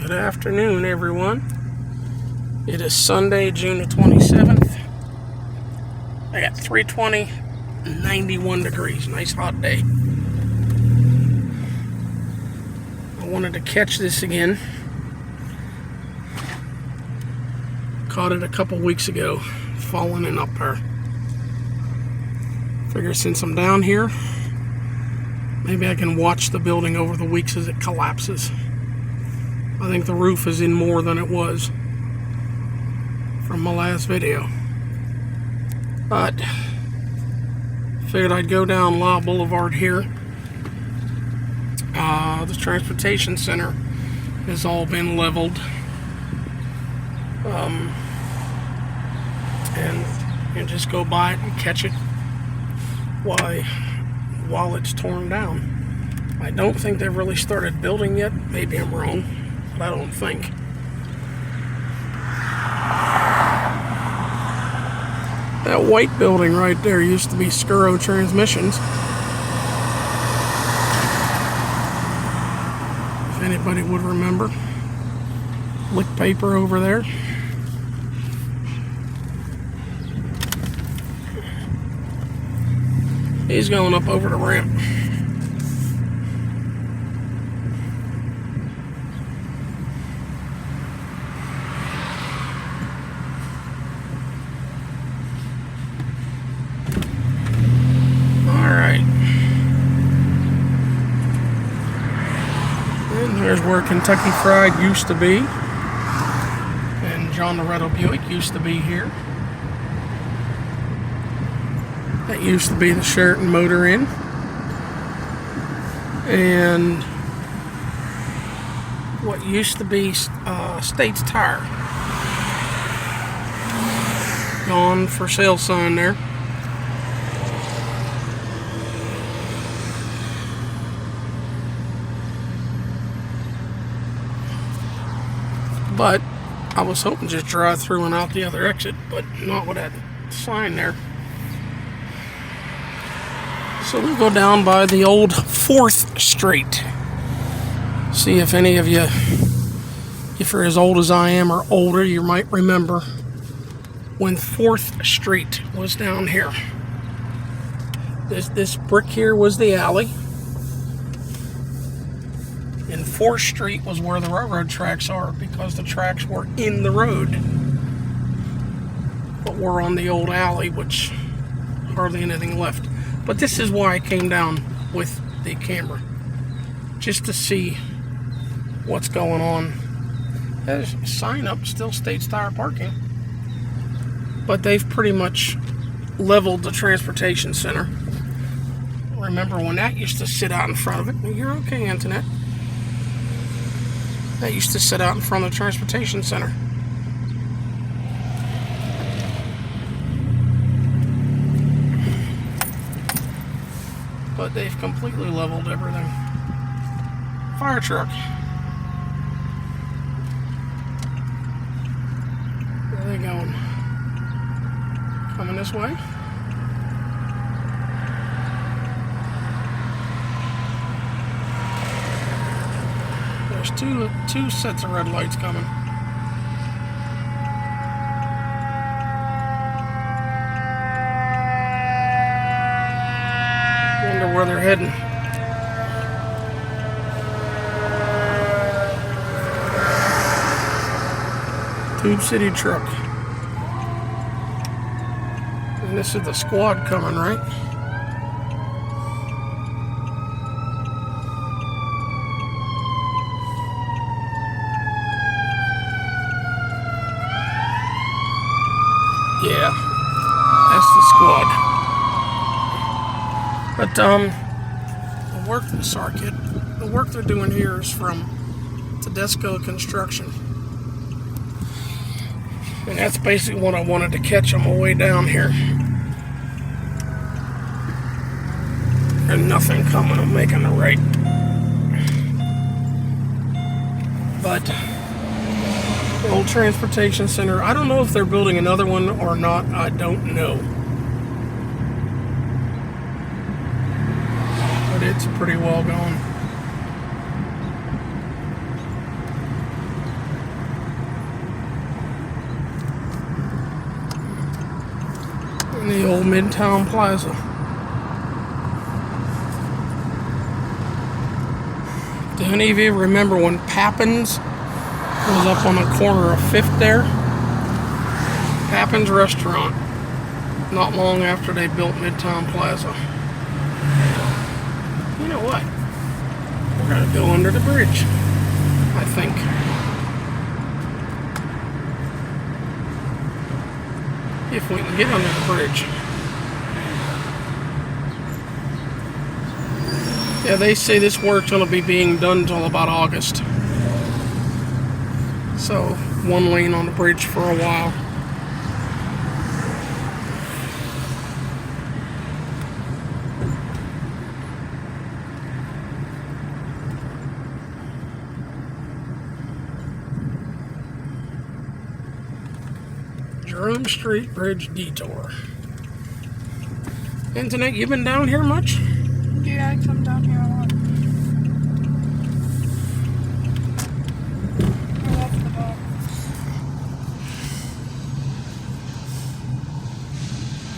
Good afternoon, everyone. It is Sunday, June the 27th. I got 320, 91 degrees. Nice hot day. I wanted to catch this again. Caught it a couple weeks ago, falling in up there. Figure since I'm down here, maybe I can watch the building over the weeks as it collapses. I think the roof is in more than it was from my last video. But figured I'd go down Law Boulevard here. The transportation center has all been leveled. And just go by it and catch it while it's torn down. I don't think they've really started building yet. Maybe I'm wrong, but I don't think. That white building right there used to be Scuro Transmissions. If anybody would remember. Lick paper over there. He's going up over the ramp. Alright. And here's where Kentucky Fried used to be. And John Loretto Buick used to be here. That used to be the Sheraton Motor Inn. And what used to be States Tire. Gone for sale sign there. But I was hoping to just drive through and out the other exit, but not with that sign there. So we'll go down by the old 4th Street. See if any of you, if you're as old as I am or older, you might remember when 4th Street was down here. This brick here was the alley. And 4th Street was where the railroad tracks are because the tracks were in the road. But we're on the old alley, which hardly anything left. But this is why I came down with the camera. Just to see what's going on. There's a sign up, still States Tire parking. But they've pretty much leveled the transportation center. Remember when that used to sit out in front of it? You're okay, Antoinette. That used to sit out in front of the transportation center. But they've completely leveled everything. Fire truck. Where are they going? Coming this way? There's two sets of red lights coming. Wonder where they're heading. Tube City truck. And this is the squad coming, right? Yeah, that's the squad. But the work they're doing here is from Tedesco Construction, and that's basically what I wanted to catch on my way down here. And nothing coming. I'm making a right, but the old transportation center. I don't know if they're building another one or not. I don't know. But it's pretty well gone. old Midtown Plaza. Do any of you remember when Pappin's was up on the corner of 5th there? Pappin's Restaurant. Not long after they built Midtown Plaza. You know what? We're going to go under the bridge, I think. If we can get under the bridge. Yeah, they say this work's going to be being done until about August. So, one lane on the bridge for a while. Jerome Street Bridge Detour. Internet, you been down here much? Yeah, I come down here a lot. I love the dogs.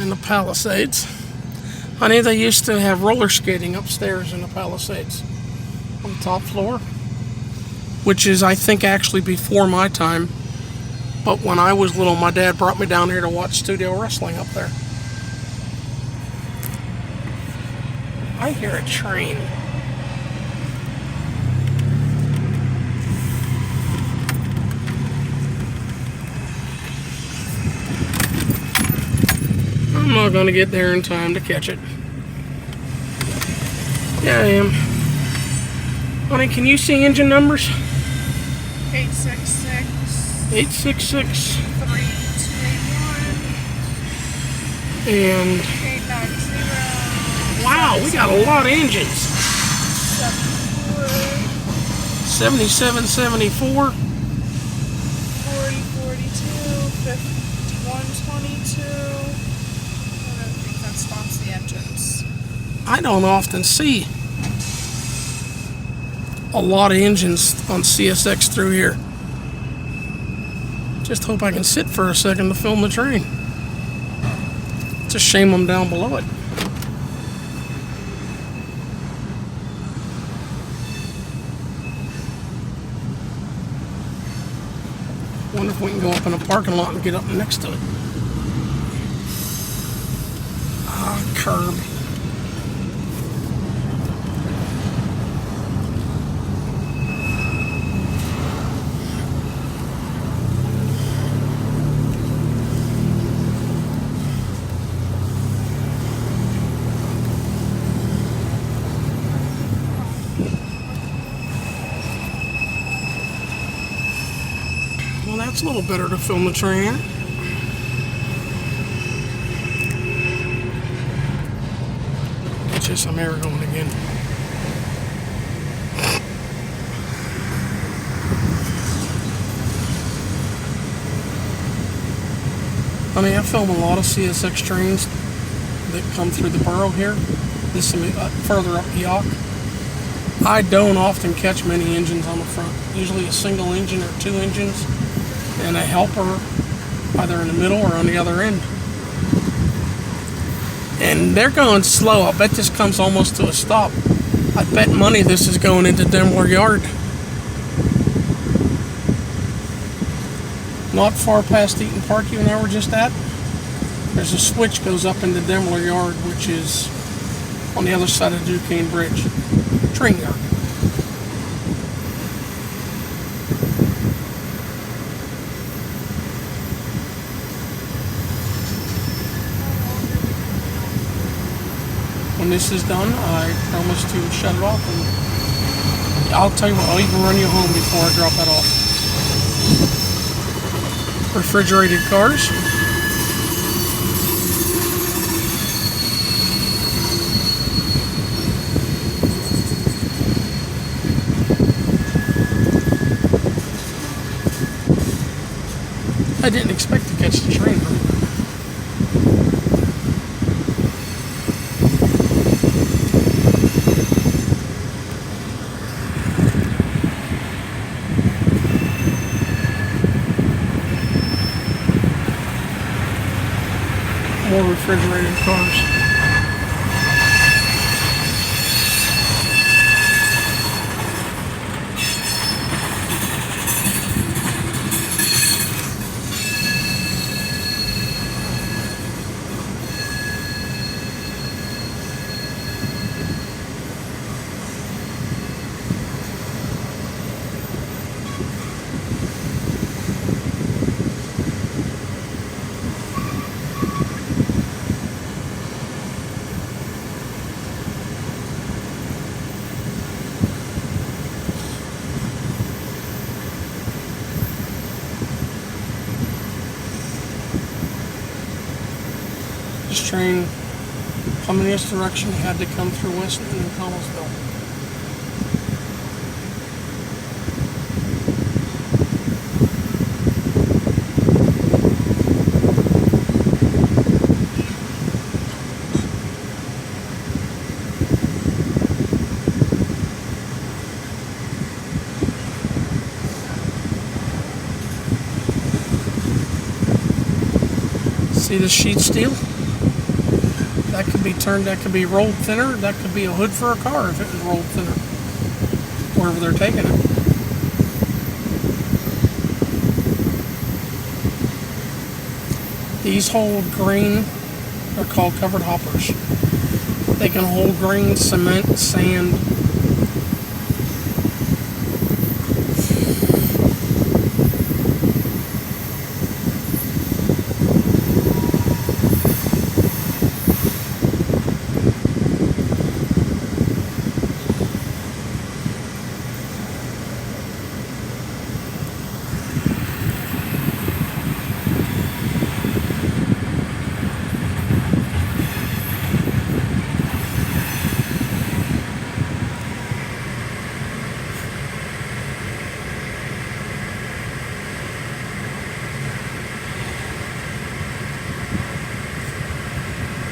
In the Palisades. Honey, they used to have roller skating upstairs in the Palisades. On the top floor. Which is, I think, actually before my time. But when I was little, my dad brought me down here to watch studio wrestling up there. I hear a train. I'm not going to get there in time to catch it. Yeah, I am. Honey, can you see engine numbers? 866. 866. 3281. And 890. wow, we got a lot of engines. 74. 77, 74. 40, 42. 5122. I don't think that stops the engines. I don't often see a lot of engines on CSX through here. Just hope I can sit for a second to film the train. It's a shame I'm down below it. Wonder if we can go up in a parking lot and get up next to it. Ah, curb. Well, that's a little better to film the train. It's just some air going again. Honey, I film a lot of CSX trains that come through the borough here. This is further up York. I don't often catch many engines on the front. Usually a single engine or two engines and a helper either in the middle or on the other end. And they're going slow. I bet this comes almost to a stop. I bet money this is going into DEMLAR Yard. Not far past Eaton Park you and I were just at. There's a switch goes up into DEMLAR Yard, which is on the other side of the Duquesne Bridge. Train yard. When this is done, I promise to shut it off, and I'll tell you what, I'll even run you home before I drop that off. Refrigerated cars. I didn't expect to catch the train. More refrigerated cars. This train coming this direction had to come through Weston and Connellsville. See the sheet steel? That could be turned, that could be rolled thinner, that could be a hood for a car if it was rolled thinner, wherever they're taking it. These hold grain, they're called covered hoppers. They can hold grain, cement, sand.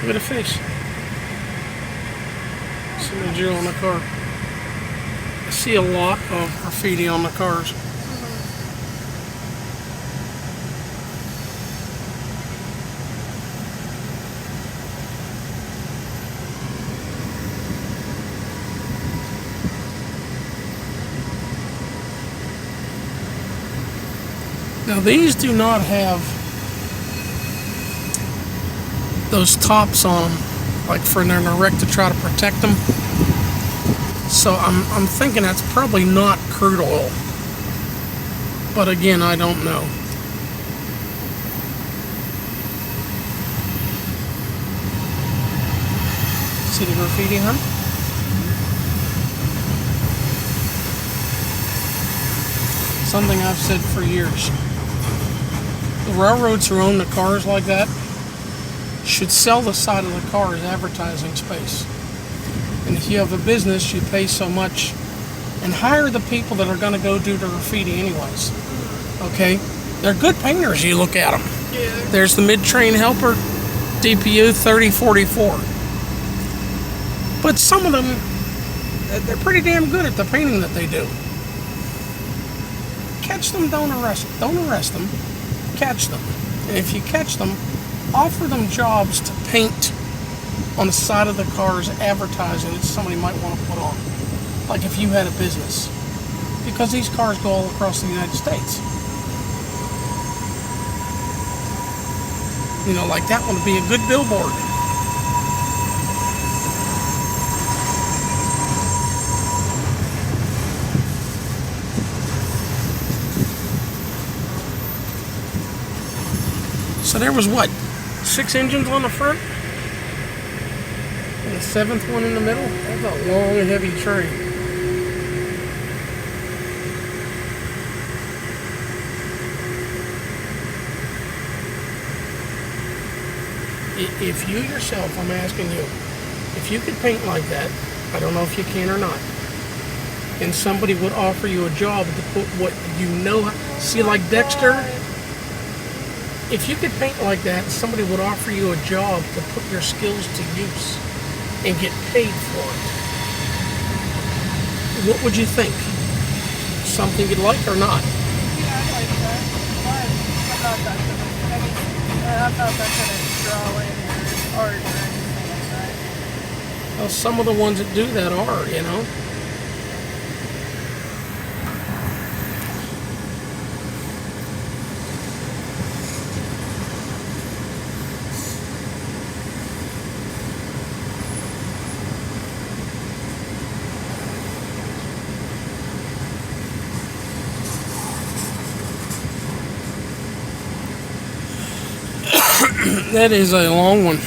Look at the face. Somebody drew on the car. I see a lot of graffiti on the cars. Now these do not have those tops on them, like for an erect to try to protect them. So I'm thinking that's probably not crude oil. But again, I don't know. See the graffiti, huh? Something I've said for years. The railroads who own the cars like that should sell the side of the car as advertising space. And if you have a business, you pay so much and hire the people that are going to go do the graffiti anyways. Okay? They're good painters, you look at them. Yeah. There's the mid-train helper, DPU 3044. But some of them, they're pretty damn good at the painting that they do. Catch them, don't arrest them. Don't arrest them, catch them. And if you catch them, offer them jobs to paint on the side of the cars, advertising that somebody might want to put on. Like if you had a business. Because these cars go all across the United States. You know, like that one would be a good billboard. So there was what? 6 engines on the front? And the 7th one in the middle? That's a long, heavy train. If you yourself, I'm asking you, if you could paint like that, I don't know if you can or not, and somebody would offer you a job to put what you know, see like Dexter? If you could paint like that, somebody would offer you a job to put your skills to use and get paid for it. What would you think? Something you'd like or not? Yeah, I like that. But I'm not that good at drawing or or anything like that. Well, some of the ones that do that are, you know. That is a long one.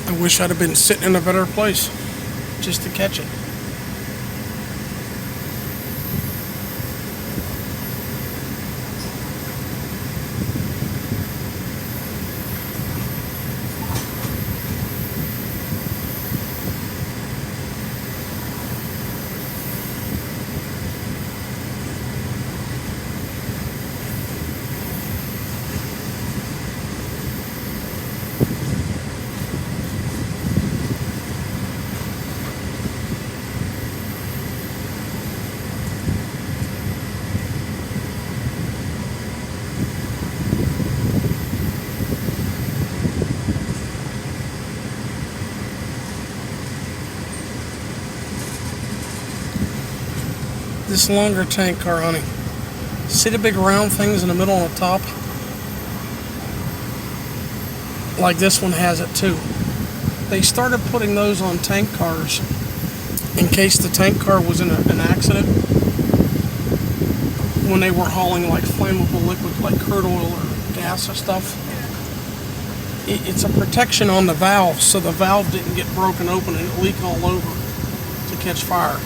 I wish I'd have been sitting in a better place just to catch it. This longer tank car, honey. See the big round things in the middle and the top? Like this one has it too. They started putting those on tank cars in case the tank car was in an accident when they were hauling like flammable liquid like crude oil or gas or stuff. It's a protection on the valve so the valve didn't get broken open and it leak all over to catch fire.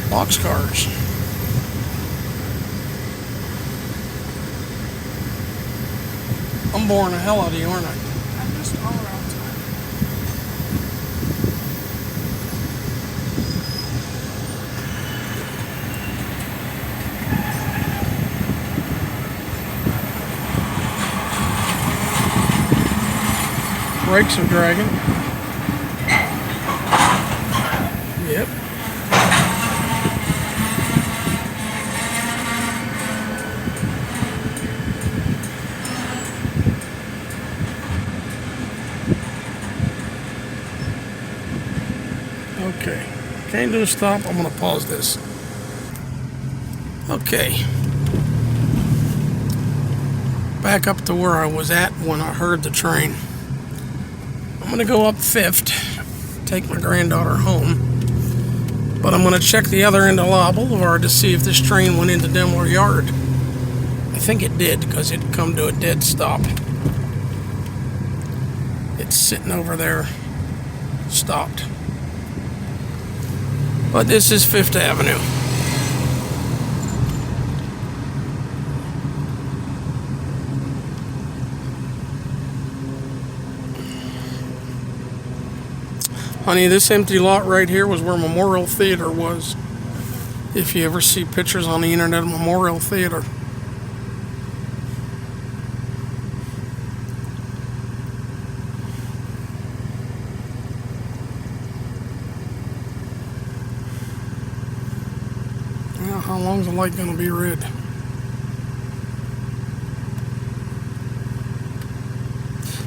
Boxcars. I'm boring the hell out of you, aren't I? I'm just all around time. Brakes are dragging. Yep. Okay, can't do a stop. I'm gonna pause this. Okay, back up to where I was at when I heard the train. I'm gonna go up 5th, take my granddaughter home, but I'm gonna check the other end of La Boulevard to see if this train went into DEMLAR Yard. I think it did because it come to a dead stop. It's sitting over there, stopped. But this is 5th Avenue. Honey, this empty lot right here was where Memorial Theater was. If you ever see pictures on the internet of Memorial Theater. Well, how long's the light gonna be red?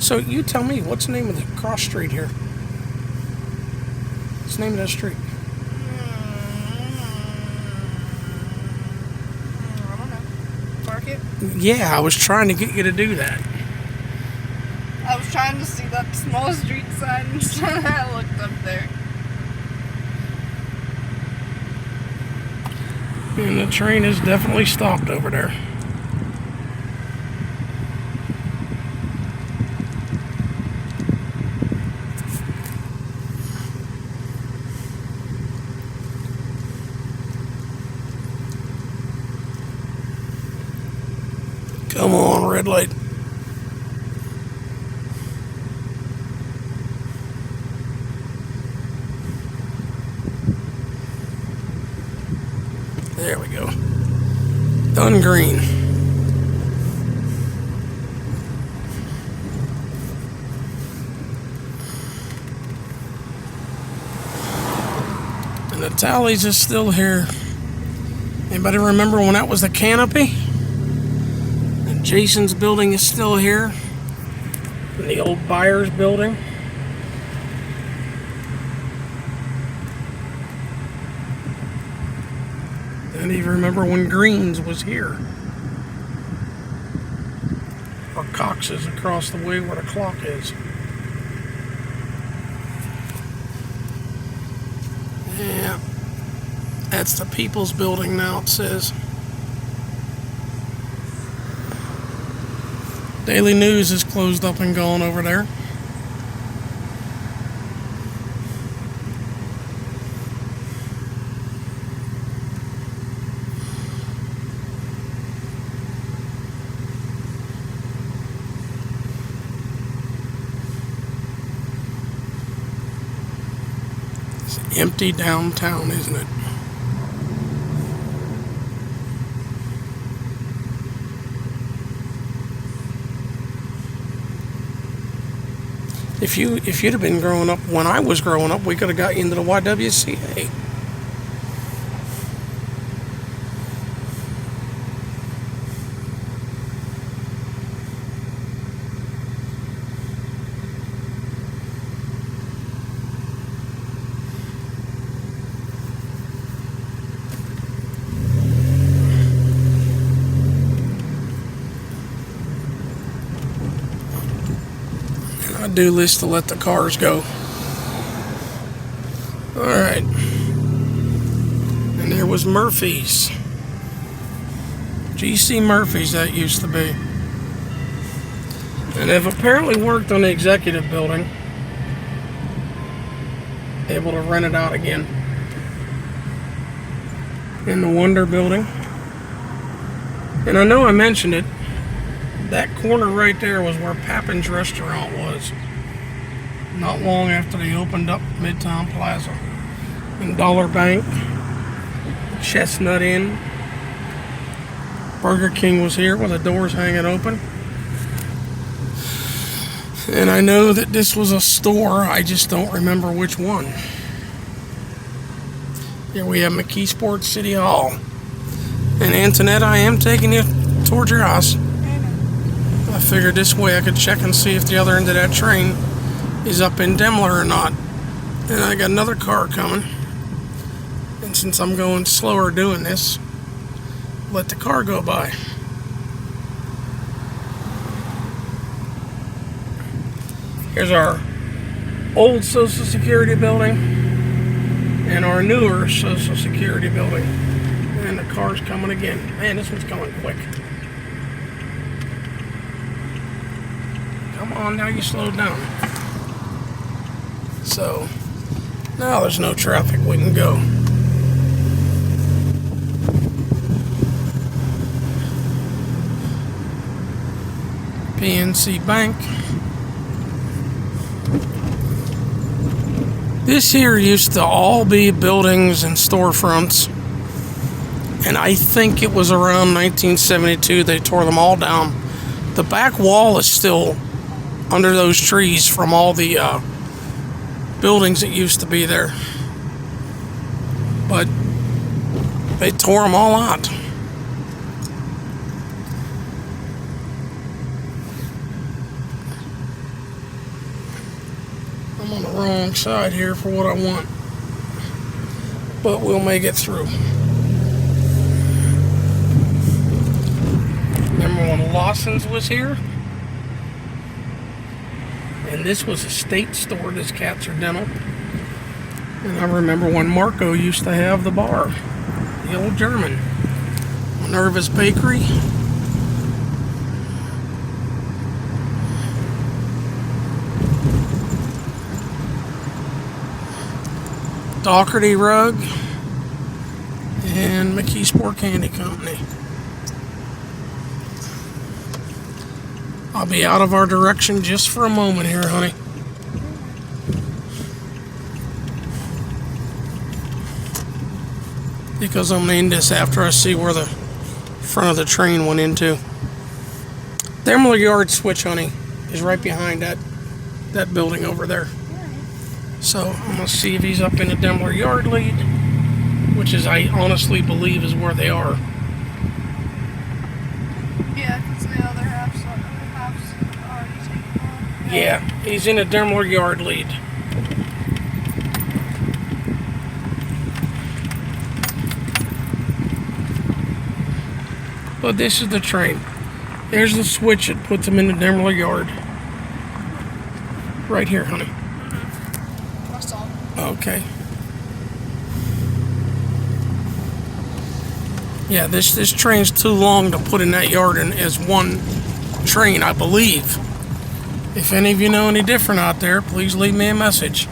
So you tell me, what's the name of the cross street here? What's the name of that street? I don't know. Market? Yeah, I was trying to get you to do that. I was trying to see that small street sign and I looked up there. And the train is definitely stopped over there. Come on, red light. There we go. Done green. And the tallies is still here. Anybody remember when that was the canopy? Jason's building is still here. And the old Buyers building. And even remember when Green's was here. Or Cox's across the way where the clock is. Yeah. That's the People's Building now, it says. Daily News is closed up and gone over there. It's empty downtown, isn't it? If you'd have been growing up when I was growing up, we could have got you into the YWCA. I do this to let the cars go. Alright. And there was Murphy's. GC Murphy's, that used to be. And they've apparently worked on the executive building. Able to rent it out again. In the Wonder building. And I know I mentioned it. That corner right there was where Pappin's restaurant was. Not long after they opened up Midtown Plaza. And Dollar Bank, Chestnut Inn, Burger King was here with the doors hanging open. And I know that this was a store, I just don't remember which one. Here we have McKeesport City Hall. And Antoinette, I am taking you towards your house. I figured this way I could check and see if the other end of that train is up in DEMLAR or not. And I got another car coming. And since I'm going slower doing this, let the car go by. Here's our old Social Security building and our newer Social Security building. And the car's coming again. Man, this one's going quick. Come on, now you slowed down. So, now there's no traffic, we can go. PNC Bank. This here used to all be buildings and storefronts. And I think it was around 1972 they tore them all down. The back wall is still under those trees from all the buildings that used to be there. But they tore them all out. I'm on the wrong side here for what I want. But we'll make it through. Remember when Lawson's was here? And this was a state store, this Cats Are Dental. And I remember when Marco used to have the bar. The old German. Minerva's Bakery. Doherty Rug. And McKeesport Candy Company. I'll be out of our direction just for a moment here, honey. Because I'm in this after I see where the front of the train went into. DEMLAR Yard Switch, honey, is right behind that building over there. So I'm going to see if he's up in the DEMLAR Yard lead, which is, I honestly believe, is where they are. Yeah, it's the other Yeah, he's in a DEMLAR yard lead. But this is the train. There's the switch that puts them in the DEMLAR yard. Right here, honey. I saw. Okay. Yeah, this train's too long to put in that yard in as one train, I believe. If any of you know any different out there, please leave me a message.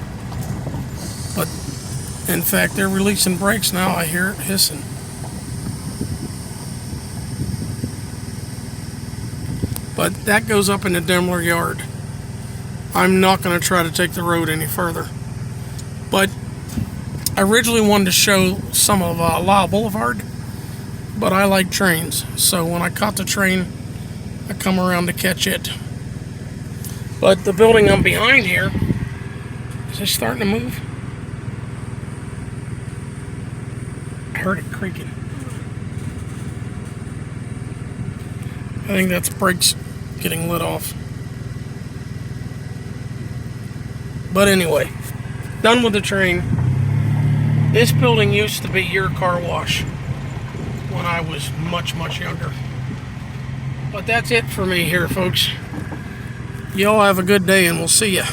But, in fact, they're releasing brakes now. I hear it hissing. But that goes up in the DEMLAR yard. I'm not going to try to take the road any further. But I originally wanted to show some of Lyle Boulevard, but I like trains. So when I caught the train, I come around to catch it. But the building I'm behind here, is it starting to move? I heard it creaking. I think that's brakes getting lit off. But anyway, done with the train. This building used to be your car wash when I was much, much younger. But that's it for me here, folks. Y'all have a good day, and we'll see ya.